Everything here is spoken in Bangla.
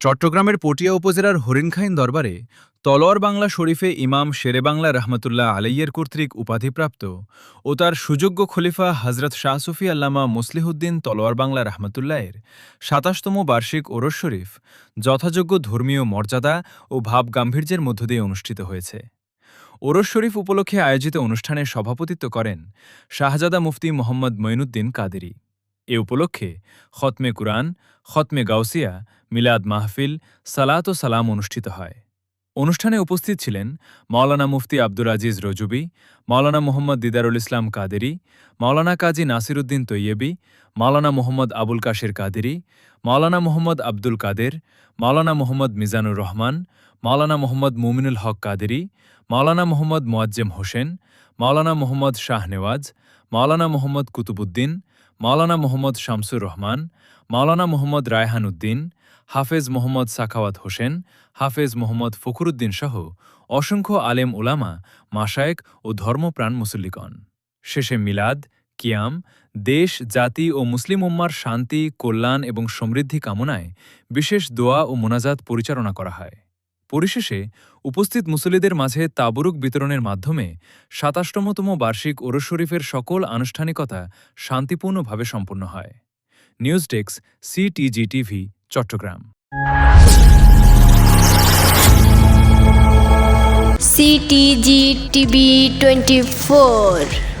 চট্টগ্রামের পটিয়া উপজেলার হরিণখাইন দরবারে তলোয়ার বাংলা শরীফে ইমাম শেরে বাংলা রহমতুল্লাহ আলাইয়ের কর্তৃক উপাধিপ্রাপ্ত ও তার সুযোগ্য খলিফা হজরত শাহ সুফি আল্লামা মুসলিহুদ্দিন তলোয়ার বাংলা রহমতুল্লাহের ২৭তম বার্ষিক ওরস শরীফ যথাযোগ্য ধর্মীয় মর্যাদা ও ভাব গাম্ভীর্যের মধ্য দিয়ে অনুষ্ঠিত হয়েছে। ওরস শরীফ উপলক্ষে আয়োজিত অনুষ্ঠানে সভাপতিত্ব করেন শাহজাদা মুফতি মোহাম্মদ মঈনুদ্দিন কাদেরী। এ উপলক্ষে খতমে কুরআন, খতমে গাউসিয়া, মিলাদ মাহফিল, সালাত ও সালাম অনুষ্ঠিত হয়। অনুষ্ঠানে উপস্থিত ছিলেন মাওলানা মুফতি আব্দুল আজিজ রজবী, মাওলানা মোহাম্মদ দিদারুল ইসলাম কাদেরী, মাওলানা কাজী নাসিরুদ্দিন তৈয়েবী, মাওলানা মোহাম্মদ আবুল কাশের কাদেরী, মাওলানা মোহাম্মদ আব্দুল কাদের, মাওলানা মোহাম্মদ মিজানুর রহমান, মাওলানা মোহাম্মদ মুমিনুল হক কাদেরী, মাওলানা মোহাম্মদ মোয়াজ্জেম হোসেন, মাওলানা মোহাম্মদ শাহনেওয়াজ, মাওলানা মোহাম্মদ কুতুবুদ্দিন, মাওলানা মোহাম্মদ শামসুর রহমান, মাওলানা মোহাম্মদ রায়হান উদ্দিন, হাফেজ মোহাম্মদ সাখাওয়াত হোসেন, হাফেজ মোহাম্মদ ফখরুদ্দিন সহ অসংখ্য আলেম উলামা, মাশায়েখ ও ধর্মপ্রাণ মুসল্লিগণ। শেষে মিলাদ, কিয়াম, দেশ, জাতি ও মুসলিম উম্মার শান্তি, কল্যাণ এবং সমৃদ্ধি কামনায় বিশেষ দোয়া ও মোনাজাত পরিচালনা করা হয়। পরিশেষে উপস্থিত মুসল্লিদের মাঝে তাবরুক বিতরণের মাধ্যমে ২৭তম বার্ষিক ওরস শরীফের সকল আনুষ্ঠানিকতা শান্তিপূর্ণভাবে সম্পন্ন হয়। News desk, CTG TV, Chittagong. CTG TV 24